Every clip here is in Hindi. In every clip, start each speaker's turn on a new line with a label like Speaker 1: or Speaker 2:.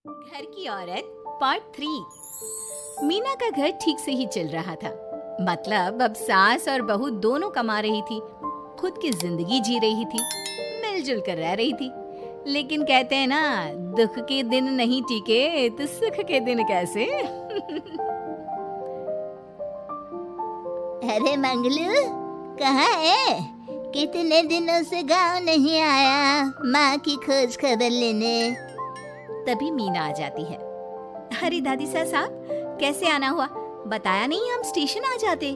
Speaker 1: घर की औरत पार्ट 3। मीना का घर ठीक से ही चल रहा था। मतलब अब सास और बहू दोनों कमा रही थी, खुद की जिंदगी जी रही थी, मिलजुल कर रह रही थी। लेकिन कहते हैं ना, दुख के दिन नहीं टिके तो सुख के दिन कैसे।
Speaker 2: अरे मंगलू, कहाँ है? कितने दिनों से गांव नहीं आया माँ की खोज खबर लेने।
Speaker 1: तभी मीना आ जाती है। अरे दादी साहब, कैसे आना हुआ? बताया नहीं हम स्टेशन आ जाते।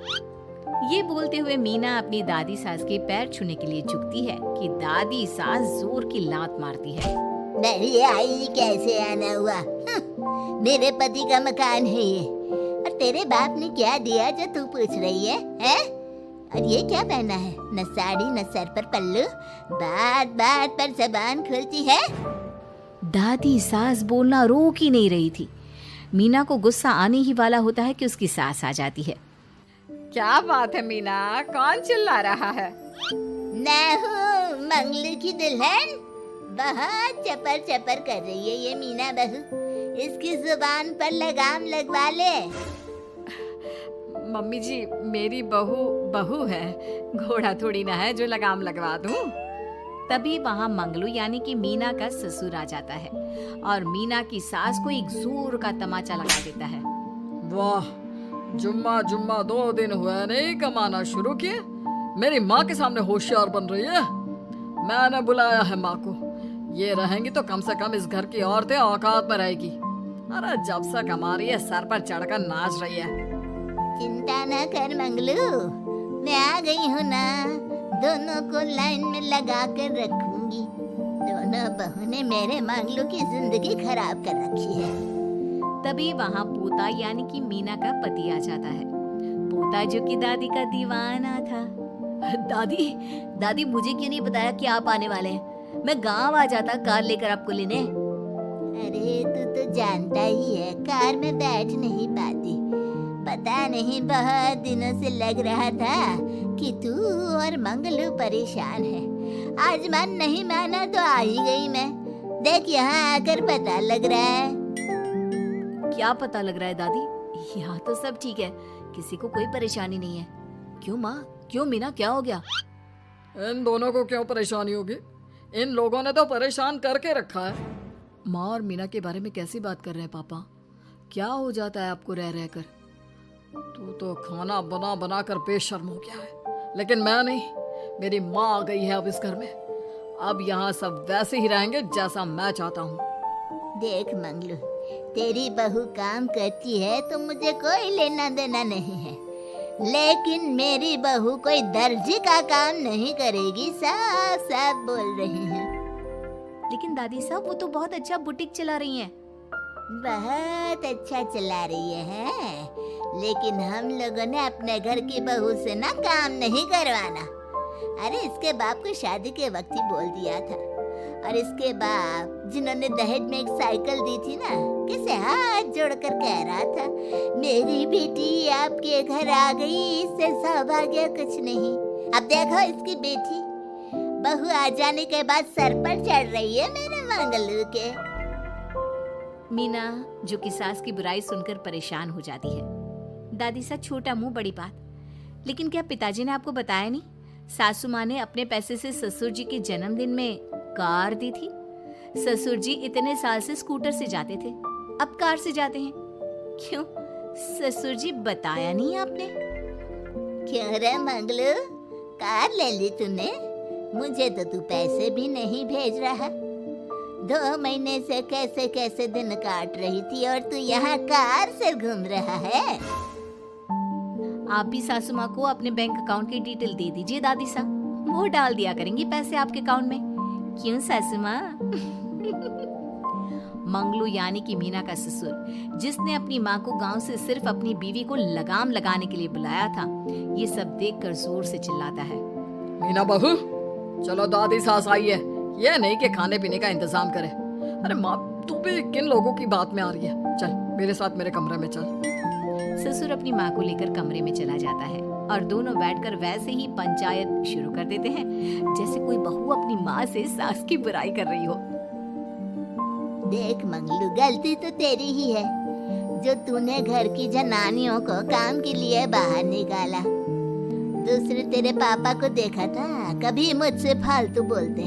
Speaker 1: ये बोलते हुए मीना अपनी दादी सास के पैर छूने के लिए झुकती है कि दादी सास जोर की लात मारती है।
Speaker 2: बड़ी आई, कैसे आना हुआ? मेरे पति का मकान है ये, और तेरे बाप ने क्या दिया जो तू पूछ रही है? और ये क्या पहना है? न साड़ी न सर पर पल्लू, बात बात पर जबान खुलती है।
Speaker 1: दादी सास बोलना रोक ही नहीं रही थी। मीना को गुस्सा आने ही वाला होता है कि उसकी सास आ जाती है। क्या बात है मीना, कौन चिल्ला रहा है?
Speaker 2: मैं हूँ मंगलू की दुल्हन। बहुत चपर चपर कर रही है ये मीना बहू, इसकी जुबान पर लगाम लगवा ले।
Speaker 1: मम्मी जी, मेरी बहू है, घोड़ा थोड़ी ना है जो लगाम लगवा दूं। तभी वहाँ मंगलू यानी कि मीना का ससुर आ जाता है और मीना की सास को एक जोर का तमाचा लगा देता है।
Speaker 3: वाह, जुम्मा जुम्मा 2 दिन हुए नहीं कमाना शुरू किए, मेरी माँ के सामने होशियार बन रही है। मैंने बुलाया है माँ को, ये रहेंगी तो कम से कम इस घर की औरतें औकात में रहेगी। अरे जब से कमा रही है सर पर चढ़कर नाच रही है।
Speaker 2: चिंता न कर मंगलू, मैं आ गई हूँ ना, दोनों को लाइन में लगा कर रखूंगी। दोनों बहू ने मेरे मंगलू की जिंदगी खराब कर रखी है।
Speaker 1: तभी वहाँ पोता यानी कि मीना का पति आ जाता है। पोता जो कि दादी का दीवाना था। दादी मुझे क्यों नहीं बताया कि आप आने वाले हैं? मैं गांव आ जाता कार लेकर आपको लेने।
Speaker 2: अरे तू तो जानता ही है, कार में बैठ नहीं पाती। पता नहीं बहुत दिनों से लग रहा था कि तू और मंगलू परेशान है। आज मन नहीं माना तो आ ही गई मैं। देख यहाँ आकर पता लग रहा है।
Speaker 1: क्या पता लग रहा है दादी? यहाँ तो सब ठीक है, किसी को कोई परेशानी नहीं है। क्यों माँ, क्यों मीना, क्या हो गया?
Speaker 3: इन दोनों को क्यों परेशानी होगी? इन लोगों ने तो परेशान करके रखा है।
Speaker 1: माँ और मीना के बारे में कैसी बात कर रहे हैं पापा? क्या हो जाता है आपको रह रहकर?
Speaker 3: तू तो खाना बना बना कर बेशर्म हो गया है, लेकिन मैं नहीं। मेरी माँ आ गई है अब इस घर में। अब यहाँ सब वैसे ही रहेंगे जैसा मैं चाहता हूँ।
Speaker 2: देख मंगलू, तेरी बहू काम करती है तो मुझे कोई लेना देना नहीं है, लेकिन मेरी बहू कोई दर्जी का काम नहीं करेगी, साफ साफ बोल रही हैं।
Speaker 1: लेकिन दादी साहब, वो तो बहुत अच्छा बुटीक चला रही हैं।
Speaker 2: बहुत अच्छा चला रही है, लेकिन हम लोगों ने अपने घर की बहू से ना काम नहीं करवाना। अरे इसके बाप को शादी के वक्त ही बोल दिया था, और इसके बाप जिन्होंने दहेज में एक साइकिल दी थी ना, किसे हाथ जोड़कर कह रहा था, मेरी बेटी आपके घर आ गई, इससे सौभाग्य कुछ नहीं। अब देखो इसकी बेटी बहू आ जाने के बाद सर पर चढ़ रही है मेरे मंगलू के।
Speaker 1: मीना जो कि सास की बुराई सुनकर परेशान हो जाती है। दादी सा, छोटा मुंह बड़ी बात। लेकिन क्या पिताजी ने आपको बताया नहीं? सासू माँ ने अपने पैसे से ससुर जी के जन्मदिन में कार दी थी। ससुर जी इतने साल से स्कूटर से जाते थे, अब कार से जाते हैं। क्यों ससुर जी, बताया नहीं आपने?
Speaker 2: क्यों रे मंगलू, कार ले ली तूने? मुझे तो तू पैसे भी नहीं भेज रहा। 2 महीने से कैसे कैसे दिन काट रही थी और तू यहाँ कार से घूम रहा है।
Speaker 1: आप भी सासू माँ को अपने बैंक अकाउंट की डिटेल दे दीजिए दादी साहब, वो डाल दिया करेंगी पैसे आपके अकाउंट में। क्यों सासू माँ? मंगलू यानी कि मीना का ससुर, जिसने अपनी माँ को गांव से सिर्फ अपनी बीवी को लगाम लगाने के लिए बुलाया था, ये सब देखकर जोर से चिल्लाता है।
Speaker 3: मीना बहू, चलो दादी सास आई है, ये नहीं कि खाने पीने का इंतजाम करे। अरे माँ, तू भी किन लोगों की बात में आ रही है? चल मेरे साथ मेरे कमरे में चल।
Speaker 1: ससुर अपनी माँ को लेकर कमरे में चला जाता है और दोनों बैठकर वैसे ही पंचायत शुरू कर देते हैं जैसे कोई बहू अपनी माँ से सास की बुराई कर रही हो।
Speaker 2: देख मंगलू, गलती तो तेरी ही है जो तूने घर की जनानियों को काम के लिए बाहर निकाला। दूसरे तेरे पापा को देखा था, कभी मुझसे फालतू बोलते।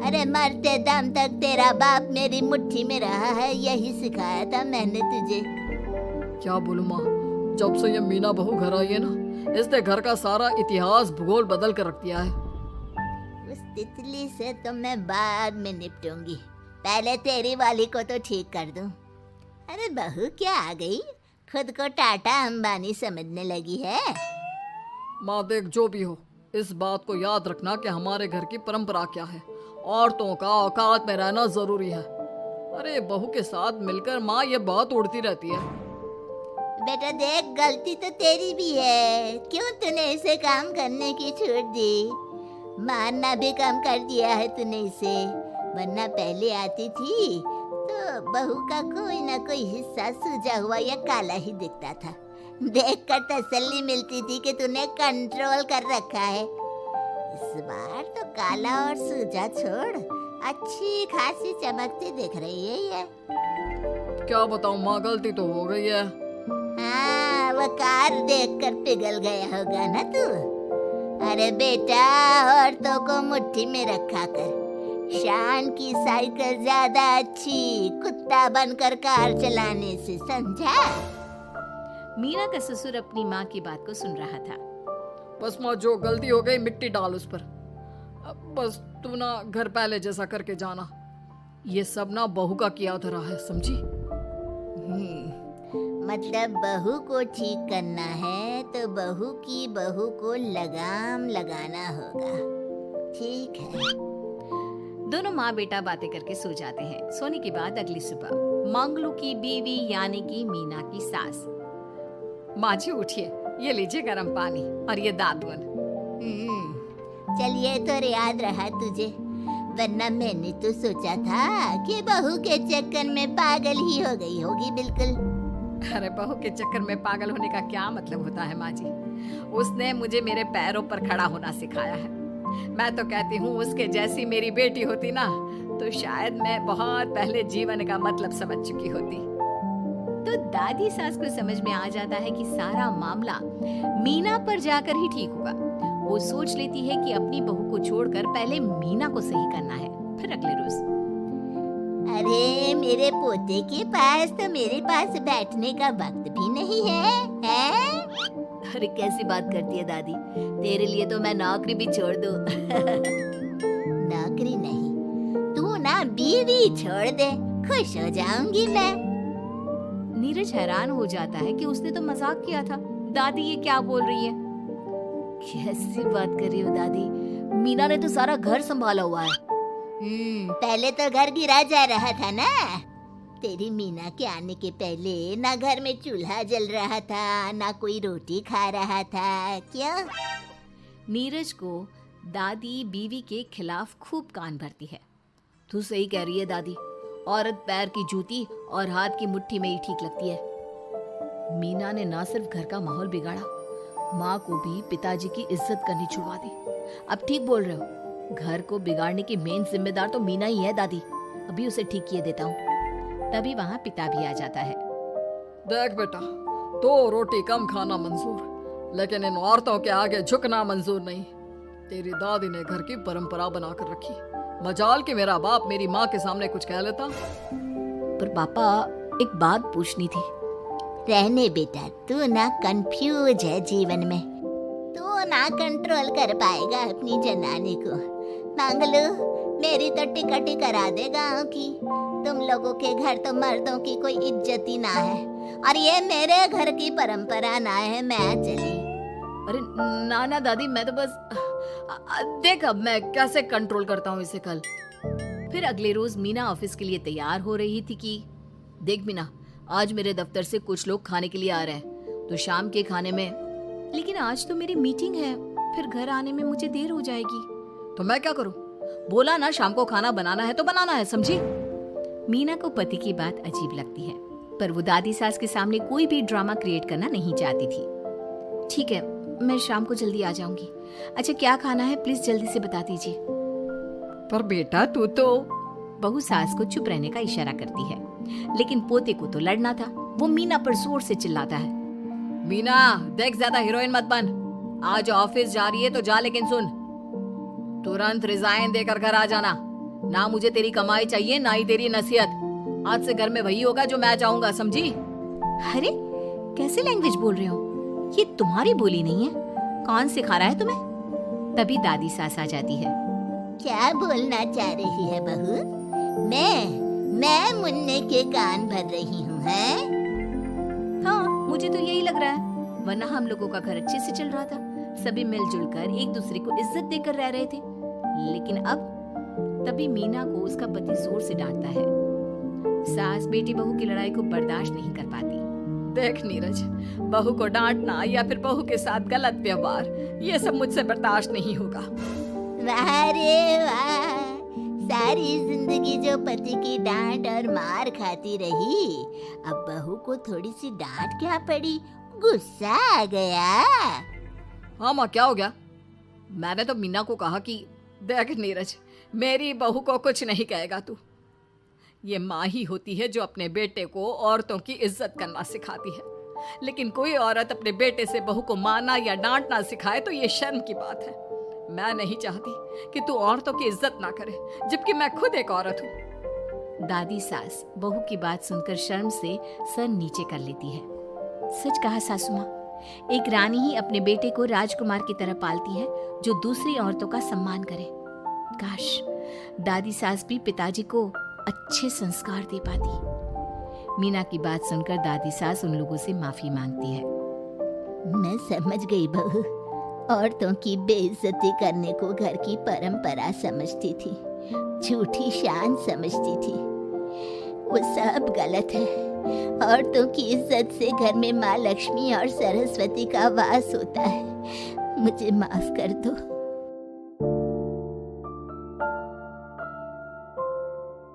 Speaker 2: अरे मरते दम तक तेरा बाप मेरी मुट्ठी में रहा है, यही सिखाया था मैंने तुझे।
Speaker 3: क्या बोलूं माँ, जब से ये मीना बहू घर आई है ना, इसने घर का सारा इतिहास भूगोल बदल कर रख दिया है।
Speaker 2: उस तितली से तो मैं बाद में निपटूंगी, पहले तेरी वाली को तो ठीक कर दूं। अरे बहू क्या आ गई, खुद को टाटा अंबानी समझने लगी है।
Speaker 3: माँ देख, जो भी हो, इस बात को याद रखना कि हमारे घर की परंपरा क्या है। औरतों का औकात में रहना जरूरी है। अरे बहू के साथ मिलकर माँ ये बात उड़ती रहती है।
Speaker 2: बेटा देख, गलती तो तेरी भी है, क्यों तूने इसे काम करने की छूट दी। मारना भी कम कर दिया है तूने इसे, वरना पहले आती थी तो बहू का कोई ना कोई हिस्सा सूजा हुआ या काला ही दिखता था। देखकर तसल्ली मिलती थी कि तूने कंट्रोल कर रखा है। इस बार तो काला और सूजा छोड़, अच्छी खासी चमकती दिख रही है ये।
Speaker 3: क्या बताऊं माँ, गलती तो हो गई है।
Speaker 2: हाँ, वो कार देखकर पिघल गया होगा ना तू। अरे बेटा, औरतों को मुट्ठी में रखा कर। शान की साइकिल ज्यादा अच्छी कुत्ता बनकर कार चलाने से, समझा।
Speaker 1: मीना का ससुर अपनी माँ की बात को सुन रहा था।
Speaker 3: बस माँ, जो गलती हो गई मिट्टी डाल उस पर। अब बस तू ना घर पहले जैसा करके जाना। ये सब ना बहू का किया धरा है, समझी।
Speaker 2: मतलब बहू को ठीक करना है तो बहू की बहू को लगाम लगाना होगा, ठीक है।
Speaker 1: दोनों माँ बेटा बातें करके सो जाते हैं। सोने के बाद अगली सुबह मंगलू की बीवी यानी कि मीना की सास, माँ जी उठिए, ये लीजिए गर्म पानी और ये दातुन।
Speaker 2: चलिए तो याद रहा तुझे, वरना मैंने तो सोचा था कि बहू के चक्कर में पागल ही हो गई होगी बिल्कुल।
Speaker 1: अरे बहू के चक्कर में पागल होने का क्या मतलब होता है माँ जी? उसने मुझे मेरे पैरों पर खड़ा होना सिखाया है। मैं तो कहती हूँ उसके जैसी मेरी बेटी होती ना तो शायद मैं बहुत पहले जीवन का मतलब समझ चुकी होती। तो दादी सास को समझ में आ जाता है कि सारा मामला मीना पर जाकर ही ठीक होगा। वो सोच लेती है कि अपनी बहू को छोड़कर पहले मीना को सही करना है। फिर अगले रोज,
Speaker 2: अरे मेरे पोते के पास तो मेरे पास बैठने का वक्त भी नहीं है?
Speaker 1: अरे कैसी बात करती है दादी, तेरे लिए तो मैं नौकरी भी छोड़ दूं।
Speaker 2: नौकरी नहीं, तू ना बीवी छोड़ दे, खुश हो जाऊंगी मैं।
Speaker 1: नीरज हैरान हो जाता है कि उसने तो मजाक किया था। दादी ये क्या बोल रही है? कैसी बात कर रही हो दादी? मीना ने तो सारा घर संभाला हुआ है।
Speaker 2: पहले तो घर गिरा जा रहा था ना। तेरी मीना के आने के पहले ना घर में चूल्हा जल रहा था, ना कोई रोटी खा रहा था, क्यों?
Speaker 1: नीरज को दादी बीवी के खिलाफ खूब कान भरती है। तू सही कह रही है दादी, औरत पैर की जूती और हाथ की मुट्ठी में ही ठीक लगती है। मीना ने ना सिर्फ घर का माहौल बिगाड़ा, माँ को भी पिताजी की इज्जत करनी छुड़वा दी। अब ठीक बोल रहे हो, घर को बिगाड़ने की मेन जिम्मेदार तो मीना ही है दादी। अभी उसे ठीक किए देता हूँ। तभी वहाँ पिता भी आ जाता है।
Speaker 3: देख बेटा, 2 रोटी कम खाना मंजूर, लेकिन इन औरतों के आगे झुकना मंजूर नहीं। तेरी दादी ने घर की परंपरा बनाकर रखी। मजाल कि मेरा बाप मेरी माँ के सामने कुछ कह लेता।
Speaker 1: पर पापा, एक बात पूछनी थी।
Speaker 2: रहने बेटा, तू ना कंफ्यूज है जीवन में, तू ना कंट्रोल कर पाएगा अपनी जनानी को। मंगलू, मेरी तो टिकट ही करा दे गाँव की। तुम लोगों के घर तो मर्दों की कोई इज्जत ही ना है, और ये मेरे घर की परंपरा ना है, मैं चली।
Speaker 1: अरे ना ना दादी, मैं तो बस देख अब मैं कैसे कंट्रोल करता हूँ इसे कल। फिर अगले रोज मीना ऑफिस के लिए तैयार हो रही थी कि देख मीना, आज मेरे दफ्तर से कुछ लोग खाने के लिए आ रहे हैं, तो शाम के खाने में। लेकिन आज तो मेरी मीटिंग है, फिर घर आने में मुझे देर हो जाएगी।
Speaker 3: तो मैं क्या करूँ?
Speaker 1: बोला ना शाम को खाना बनाना है तो बनाना है, समझी? मीना को पति की बात अजीब लगती है, पर वो दादी सास के सामने कोई भी ड्रामा क्रिएट करना नहीं चाहती थी। ठीक है, मैं शाम को जल्दी आ जाऊंगी। अच्छा क्या खाना है प्लीज जल्दी से बता दीजिए।
Speaker 3: पर बेटा तू तो
Speaker 1: बहू सास को चुप रहने का इशारा करती है, लेकिन पोते को तो लड़ना था। वो मीना पर जोर से चिल्लाता है,
Speaker 3: मीना देख, ज्यादा हीरोइन मत बन। आज ऑफिस जा रही है तो जा, लेकिन सुन, तुरंत रिजाइन देकर घर आ जाना। ना मुझे तेरी कमाई चाहिए, ना ही तेरी नसीहत। आज से घर में वही होगा जो मैं चाहूंगा, समझी?
Speaker 1: अरे कैसे लैंग्वेज बोल रहे हो? ये तुम्हारी बोली नहीं है। कौन सिखा रहा है तुम्हें? तभी दादी सास आ जाती है।
Speaker 2: क्या बोलना चाह रही है बहू? मैं मुन्ने के कान भर रही हूँ, हैं?
Speaker 1: हाँ, मुझे तो यही लग रहा है, वरना हम लोगों का घर अच्छे से चल रहा था। सभी मिलजुल कर एक दूसरे को इज्जत देकर रह रहे थे। लेकिन अब तभी मीना को उसका पति जोर से डांटता है। सास बेटी बहू की लड़ाई को बर्दाश्त नहीं कर पाती।
Speaker 3: देख नीरज, बहू को डांटना या फिर बहू के साथ गलत व्यवहार, ये सब मुझसे बर्दाश्त नहीं होगा।
Speaker 2: वाह रे वाह, सारी जिंदगी जो पति की डांट और मार खाती रही, अब बहू को थोड़ी सी डांट क्या पड़ी, गुस्सा आ गया।
Speaker 3: हाँ माँ, क्या हो गया? मैंने तो मीना को कहा कि देख नीरज, मेरी बहू को कुछ नहीं कहेगा तू। ये माँ ही होती है जो अपने बेटे को औरतों की इज्जत करना सिखाती है, लेकिन कोई औरत अपने बेटे से बहू को मारना या डांटना सिखाए तो ये शर्म की बात है। मैं नहीं चाहती कि तू औरतों की इज्जत ना करे, जबकि मैं खुद एक औरत हूँ।
Speaker 1: दादी सास बहू की बात सुनकर शर्म से सर नीचे कर लेती है। सच कहा सासू माँ, एक रानी ही अपने बेटे को राजकुमार की तरह पालती है जो दूसरी औरतों का सम्मान करे। काश दादी सास भी पिताजी को अच्छे संस्कार दे पाती। मीना की बात सुनकर दादी सास उन लोगों से माफी मांगती है।
Speaker 2: मैं समझ गई बहू, औरतों की बेइज्जती करने को घर की परंपरा समझती थी, झूठी शान समझती थी। वो सब गलत है। औरतों की इज्जत से घर में माँ लक्ष्मी और सरस्वती का वास होता है। मुझे माफ कर दो।